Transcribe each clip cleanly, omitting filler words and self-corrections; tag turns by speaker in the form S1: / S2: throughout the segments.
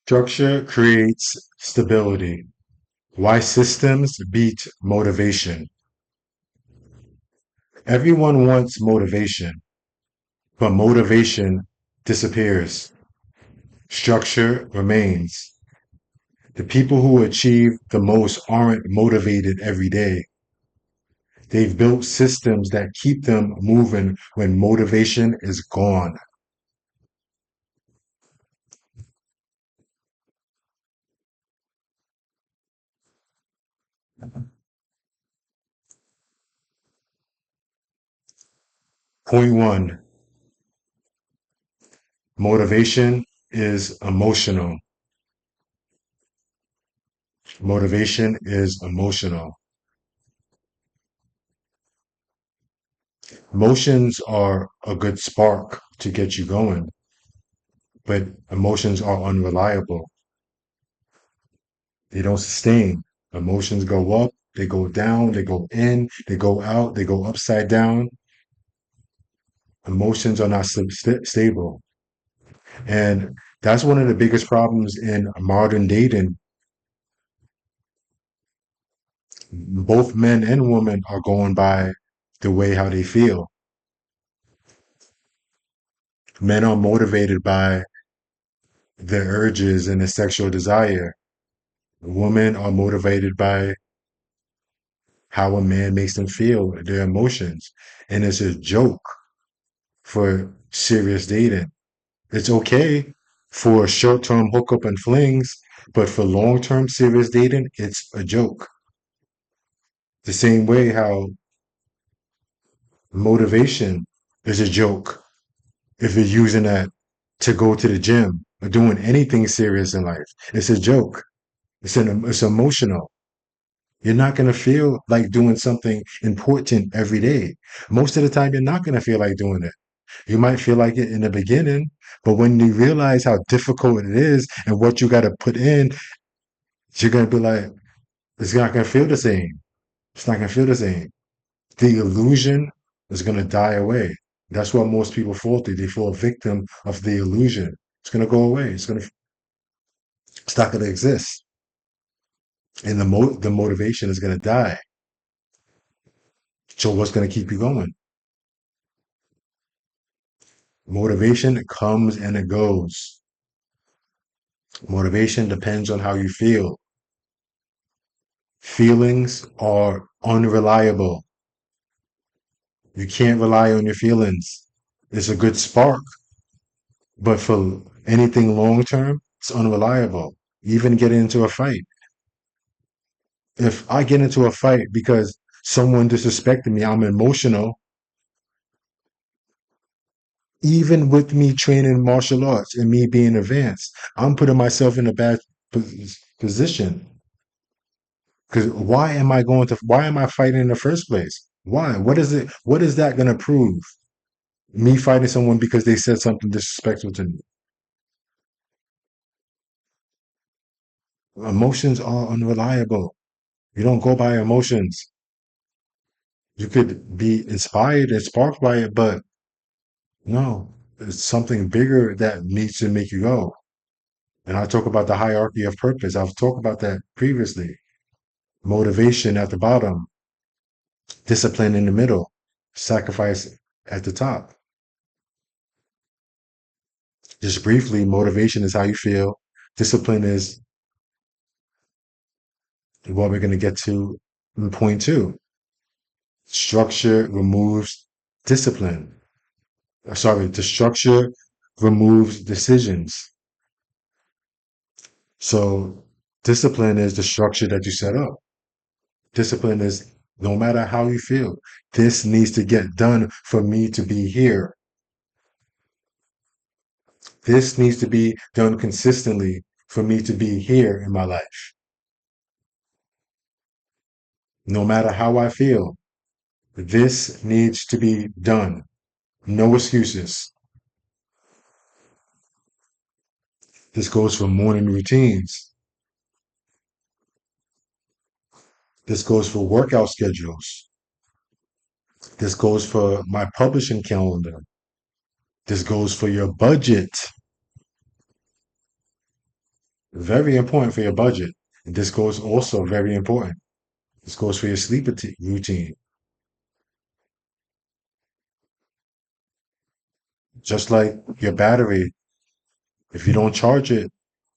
S1: Structure creates stability. Why systems beat motivation. Everyone wants motivation, but motivation disappears. Structure remains. The people who achieve the most aren't motivated every day. They've built systems that keep them moving when motivation is gone. Point one, motivation is emotional. Motivation is emotional. Emotions are a good spark to get you going, but emotions are unreliable. They don't sustain. Emotions go up, they go down, they go in, they go out, they go upside down. Emotions are not stable. And that's one of the biggest problems in modern dating. Both men and women are going by the way how they feel. Men are motivated by their urges and their sexual desire. Women are motivated by how a man makes them feel, their emotions. And it's a joke for serious dating. It's okay for short term hookup and flings, but for long term serious dating, it's a joke. The same way how motivation is a joke if you're using that to go to the gym or doing anything serious in life. It's a joke. It's emotional. You're not going to feel like doing something important every day. Most of the time, you're not going to feel like doing it. You might feel like it in the beginning, but when you realize how difficult it is and what you got to put in, you're going to be like, it's not going to feel the same. It's not going to feel the same. The illusion is going to die away. That's what most people fall through. They fall a victim of the illusion. It's going to go away. It's not going to exist. And the motivation is going to die. So what's going to keep you going? Motivation comes and it goes. Motivation depends on how you feel. Feelings are unreliable. You can't rely on your feelings. It's a good spark, but for anything long term, it's unreliable. Even getting into a fight. If I get into a fight because someone disrespected me, I'm emotional. Even with me training martial arts and me being advanced, I'm putting myself in a bad position. Because why am I fighting in the first place? Why? What is that going to prove? Me fighting someone because they said something disrespectful to me. Emotions are unreliable. You don't go by emotions. You could be inspired and sparked by it, but no, it's something bigger that needs to make you go. And I talk about the hierarchy of purpose. I've talked about that previously. Motivation at the bottom, discipline in the middle, sacrifice at the top. Just briefly, motivation is how you feel. Discipline is what we're going to get to in point two. Structure removes discipline. Sorry, the structure removes decisions. So discipline is the structure that you set up. Discipline is no matter how you feel, this needs to get done for me to be here. This needs to be done consistently for me to be here in my life. No matter how I feel, this needs to be done. No excuses. This goes for morning routines. This goes for workout schedules. This goes for my publishing calendar. This goes for your budget. Very important for your budget. And this goes also very important. This goes for your sleep routine. Just like your battery, if you don't charge it,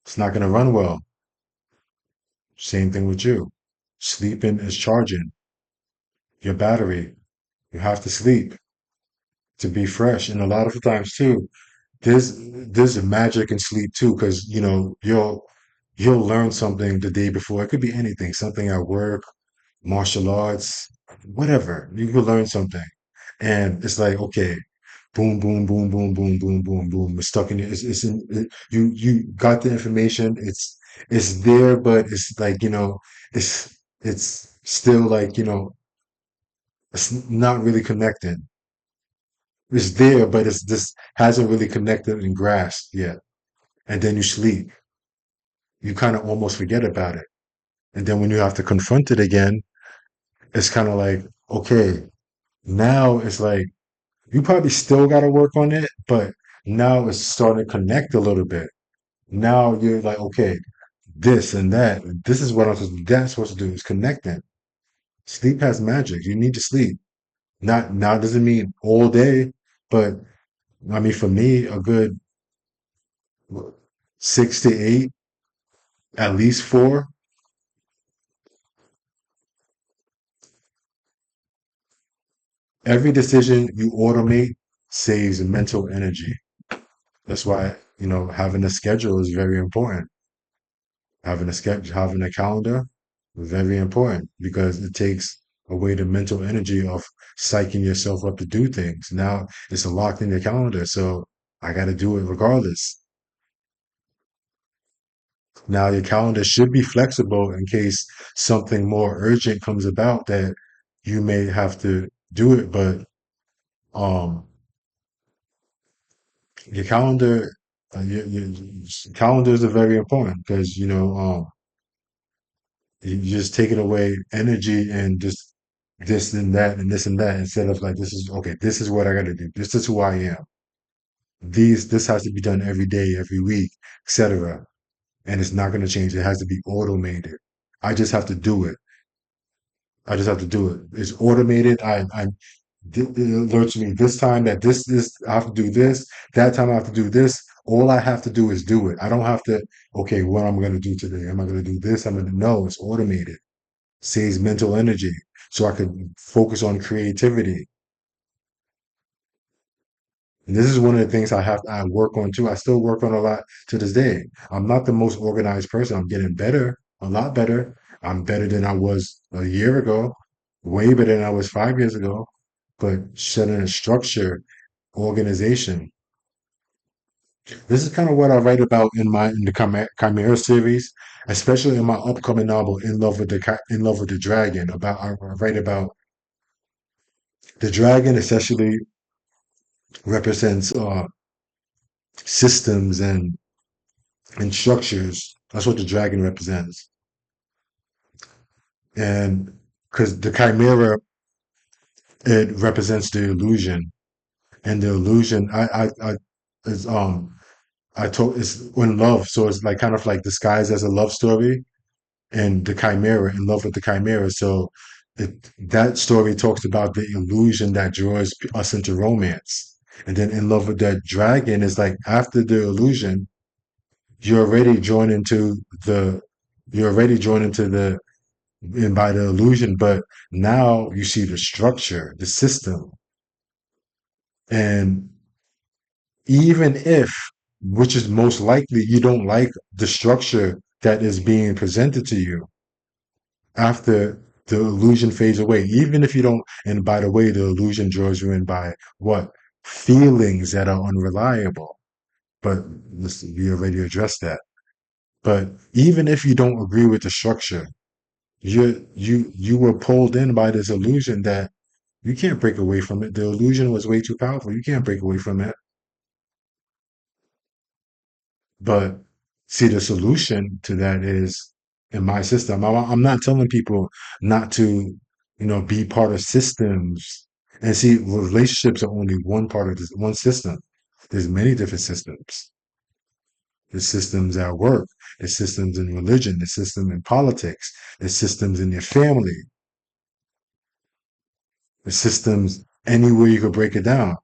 S1: it's not going to run well. Same thing with you. Sleeping is charging your battery. You have to sleep to be fresh. And a lot of the times too, there's a magic in sleep too, because you'll learn something the day before. It could be anything, something at work, martial arts, whatever. You could learn something. And it's like, okay, boom, boom, boom, boom, boom, boom, boom, boom. It's stuck in you. It's in you got the information. It's there, but it's like, it's still like, it's not really connected. It's there, but it's just hasn't really connected and grasped yet. And then you sleep. You kind of almost forget about it. And then when you have to confront it again, it's kind of like, okay, now it's like you probably still got to work on it, but now it's starting to connect a little bit. Now you're like, okay, this and that. This is what that's supposed to do is connecting. Sleep has magic. You need to sleep. Not now doesn't mean all day, but I mean for me, a good 6 to 8, at least 4. Every decision you automate saves mental energy. That's why, having a schedule is very important. Having a calendar, very important because it takes away the mental energy of psyching yourself up to do things. Now it's locked in your calendar, so I got to do it regardless. Now your calendar should be flexible in case something more urgent comes about that you may have to do it, but um, your calendar, your calendars are very important because you're just taking away energy and just this and that and this and that instead of like this is okay. This is what I got to do. This is who I am. This has to be done every day, every week, etc. And it's not going to change. It has to be automated. I just have to do it. I just have to do it. It's automated. It alerts me this time that this I have to do this. That time I have to do this. All I have to do is do it. I don't have to. Okay, what I'm going to do today? Am I going to do this? I'm going to no. It's automated. Saves mental energy, so I could focus on creativity. And this is one of the things I work on too. I still work on a lot to this day. I'm not the most organized person. I'm getting better, a lot better. I'm better than I was a year ago, way better than I was 5 years ago. But setting a structure, organization. This is kind of what I write about in the Chimera series, especially in my upcoming novel, In Love with the Dragon. I write about the dragon, essentially represents systems and structures. That's what the dragon represents. And because the chimera, it represents the illusion. And the illusion, is, I told, it's in love. So it's like kind of like disguised as a love story and the chimera, in love with the chimera. So that story talks about the illusion that draws us into romance. And then in love with that dragon is like after the illusion, you're already drawn into the you're already drawn into the and by the illusion, but now you see the structure, the system. And even if, which is most likely, you don't like the structure that is being presented to you after the illusion fades away, even if you don't, and by the way, the illusion draws you in by what? Feelings that are unreliable. But we already addressed that. But even if you don't agree with the structure, you were pulled in by this illusion that you can't break away from it. The illusion was way too powerful. You can't break away from it. But see, the solution to that is in my system. I'm not telling people not to, be part of systems. And see, relationships are only one part of this one system. There's many different systems. The systems at work, the systems in religion, the system in politics, the systems in your family, the systems anywhere you could break it down.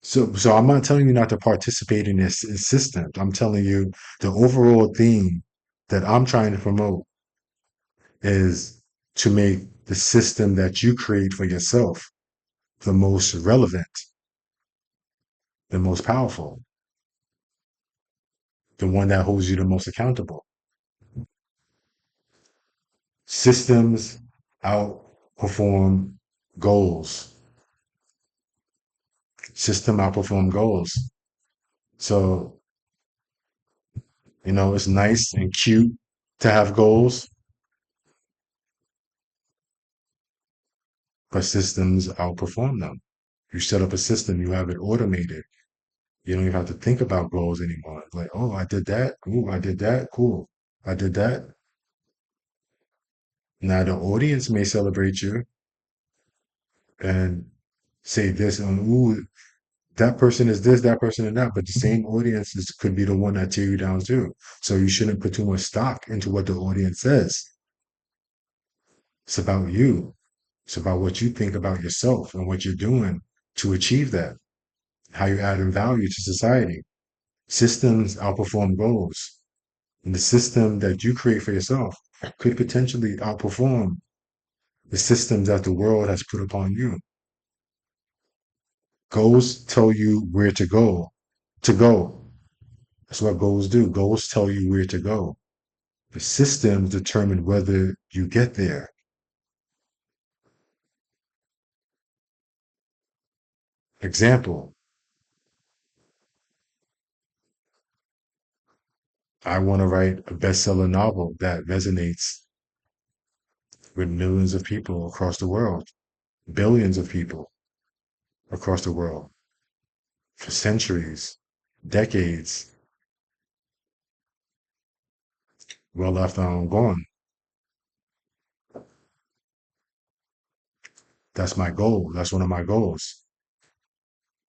S1: So I'm not telling you not to participate in this systems. I'm telling you the overall theme that I'm trying to promote is to make the system that you create for yourself the most relevant, the most powerful, the one that holds you the most accountable. Systems outperform goals. System outperform goals. So, it's nice and cute to have goals, but systems outperform them. You set up a system, you have it automated. You don't even have to think about goals anymore. Like, oh, I did that. Ooh, I did that. Cool. I did that. Now the audience may celebrate you and say this and ooh, that person is this, that person is that, but the same audience could be the one that tear you down too. So you shouldn't put too much stock into what the audience says. It's about you. It's about what you think about yourself and what you're doing to achieve that, how you're adding value to society. Systems outperform goals. And the system that you create for yourself could potentially outperform the systems that the world has put upon you. Goals tell you where to go. To go. That's what goals do. Goals tell you where to go. The systems determine whether you get there. Example, I want to write a bestseller novel that resonates with millions of people across the world, billions of people across the world for centuries, decades, well after I'm gone. That's my goal. That's one of my goals.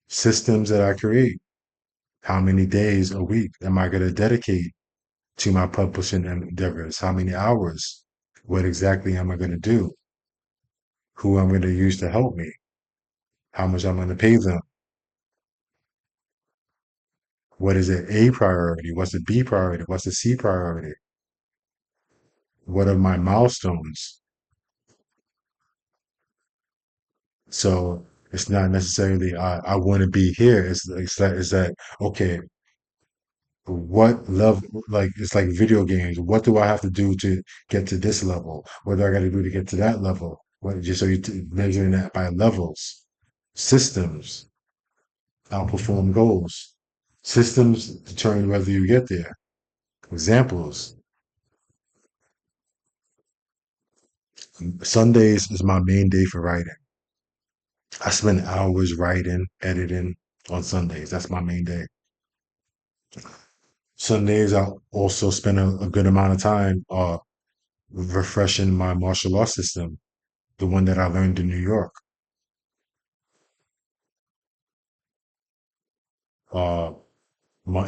S1: Systems that I create. How many days a week am I going to dedicate to my publishing endeavors? How many hours? What exactly am I going to do? Who I'm going to use to help me? How much I'm going to pay them? What is the A priority? What's the B priority? What's the C priority? What are my milestones? So it's not necessarily I want to be here. It's that okay? What level? Like it's like video games. What do I have to do to get to this level? What do I got to do to get to that level? What just so measuring that by levels, systems outperform goals. Systems determine whether you get there. Examples. Sundays is my main day for writing. I spend hours writing, editing on Sundays. That's my main day. Sundays, I also spend a good amount of time refreshing my martial arts system, the one that I learned in New York. Uh,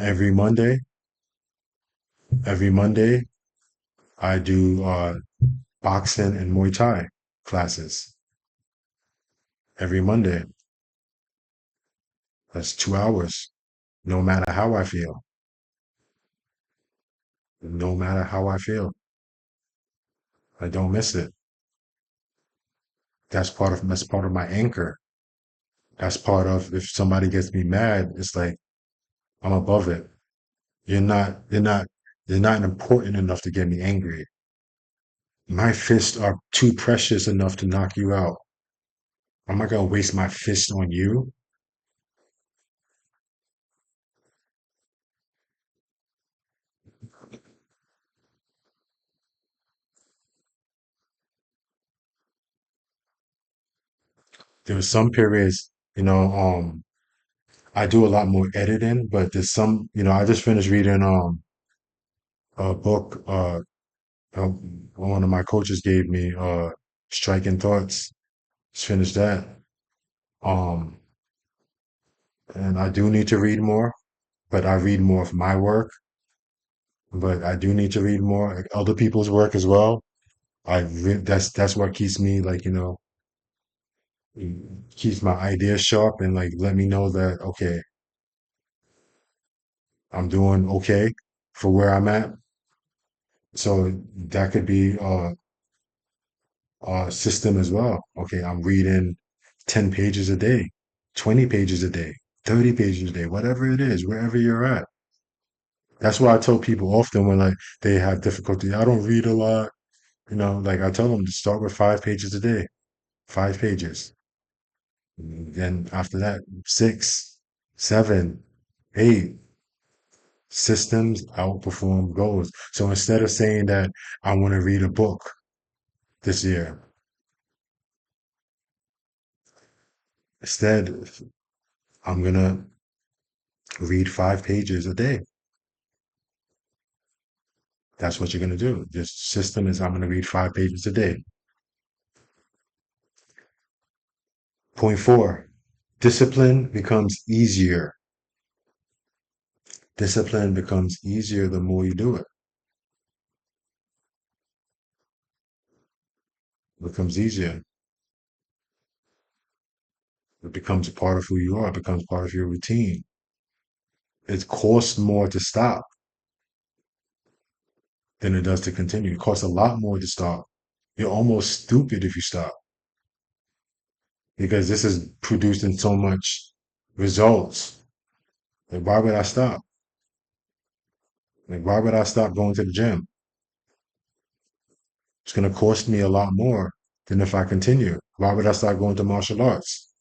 S1: every Monday, I do boxing and Muay Thai classes. Every Monday, that's 2 hours. No matter how I feel, no matter how I feel, I don't miss it. That's part of my anchor. That's part of if somebody gets me mad, it's like I'm above it. You're not, you're not, you're not important enough to get me angry. My fists are too precious enough to knock you out. I'm not gonna waste my fist on you. There was some periods, I do a lot more editing, but there's some, I just finished reading a book one of my coaches gave me, Striking Thoughts. Just finished that. Um, and I do need to read more. but I read more of my work. But I do need to read more like, other people's work as well. That's what keeps me like, keeps my ideas sharp and like let me know that okay, I'm doing okay for where I'm at. So that could be a system as well. Okay, I'm reading 10 pages a day, 20 pages a day, 30 pages a day, whatever it is, wherever you're at. That's why I tell people often when like they have difficulty. I don't read a lot, like I tell them to start with 5 pages a day, 5 pages. Then after that, 6, 7, 8. Systems outperform goals. So instead of saying that I want to read a book this year, instead I'm gonna read 5 pages a day. That's what you're gonna do. This system is I'm gonna read 5 pages a day. Point four, discipline becomes easier. Discipline becomes easier the more you do it. It becomes easier. It becomes a part of who you are. It becomes part of your routine. It costs more to stop than it does to continue. It costs a lot more to stop. You're almost stupid if you stop because this is producing so much results. Like, why would I stop? Like, why would I stop going to the gym? It's going to cost me a lot more than if I continue. Why would I start going to martial arts?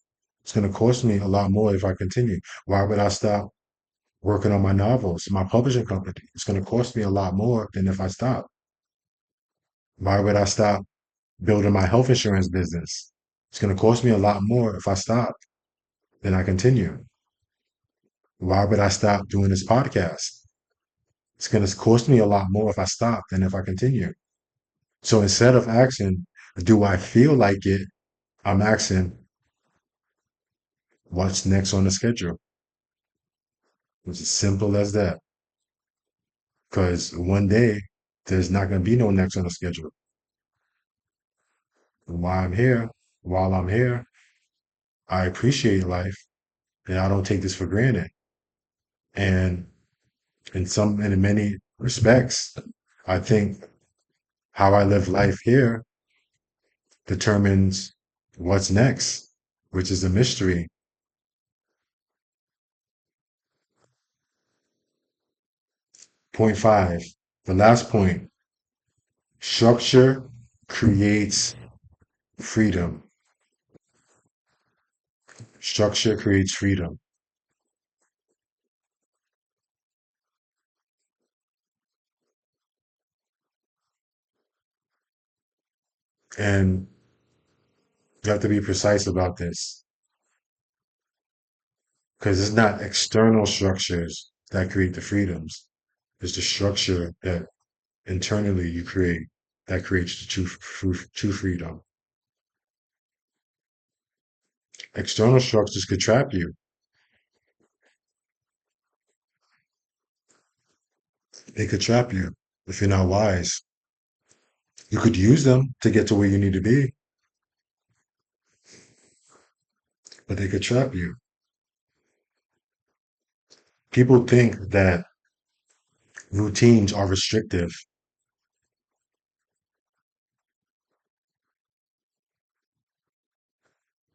S1: It's going to cost me a lot more if I continue. Why would I stop working on my novels, my publishing company? It's going to cost me a lot more than if I stop. Why would I stop building my health insurance business? It's going to cost me a lot more if I stop than I continue. Why would I stop doing this podcast? It's going to cost me a lot more if I stop than if I continue. So instead of asking, do I feel like it? I'm asking, what's next on the schedule? It's as simple as that. Because one day, there's not going to be no next on the schedule. And while I'm here, I appreciate life and I don't take this for granted. And and in many respects, I think how I live life here determines what's next, which is a mystery. Point five, the last point, structure creates freedom. Structure creates freedom. And you have to be precise about this because it's not external structures that create the freedoms. It's the structure that internally you create that creates the true freedom. External structures could trap you. They could trap you if you're not wise. You could use them to get to where you need to be, but they could trap you. People think that routines are restrictive,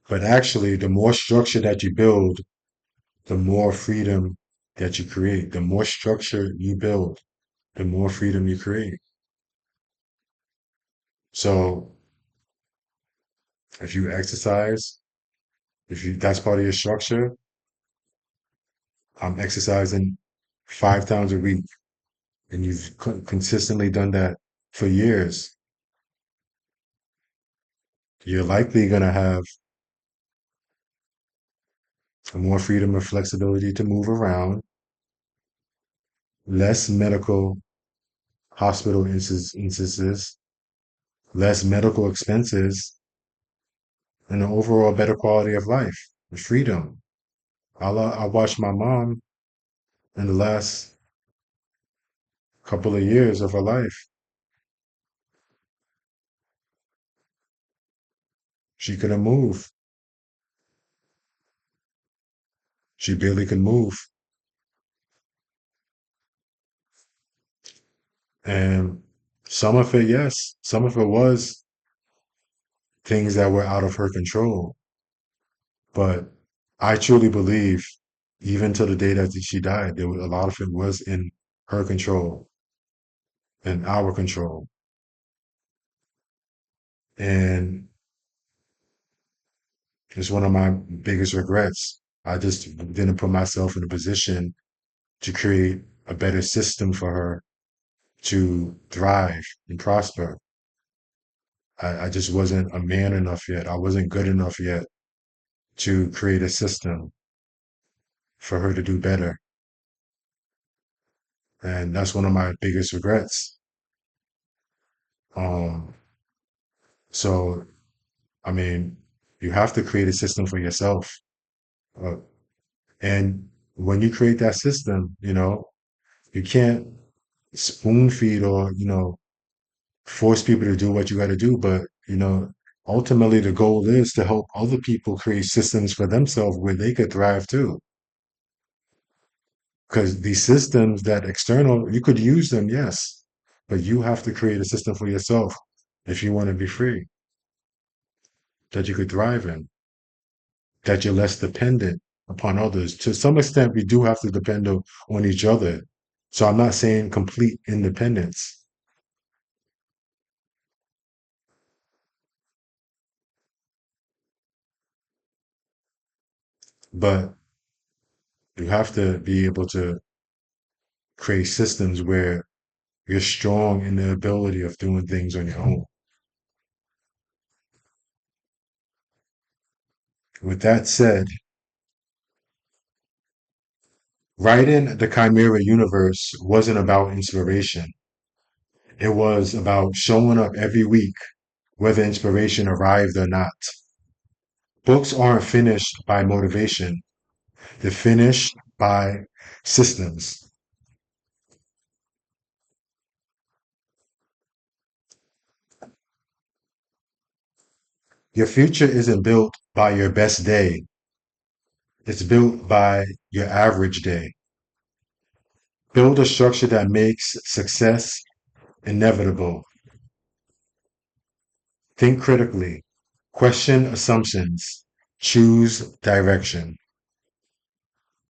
S1: but actually, the more structure that you build, the more freedom that you create. The more structure you build, the more freedom you create. So if you exercise, if you that's part of your structure, I'm exercising 5 times a week, and you've consistently done that for years, you're likely going to have more freedom and flexibility to move around, less medical hospital instances, less medical expenses, and an overall better quality of life, freedom. I watched my mom in the last couple of years of her life. She couldn't move. She barely could move. And some of it, yes, some of it was things that were out of her control. But I truly believe, even to the day that she died, there was a lot of it was in her control and our control. And it's one of my biggest regrets. I just didn't put myself in a position to create a better system for her to thrive and prosper. I just wasn't a man enough yet. I wasn't good enough yet to create a system for her to do better. And that's one of my biggest regrets. Um, so, I mean, you have to create a system for yourself. Uh, and when you create that system, you can't spoon feed or, force people to do what you got to do. But, ultimately the goal is to help other people create systems for themselves where they could thrive too. Because these systems that external, you could use them, yes, but you have to create a system for yourself if you want to be free, that you could thrive in, that you're less dependent upon others. To some extent, we do have to depend on each other. So I'm not saying complete independence, but you have to be able to create systems where you're strong in the ability of doing things on your own. With that said, writing the Chimera Universe wasn't about inspiration. It was about showing up every week, whether inspiration arrived or not. Books aren't finished by motivation, they're finished by systems. Your future isn't built by your best day, it's built by your average day. Build a structure that makes success inevitable. Think critically, question assumptions, choose direction.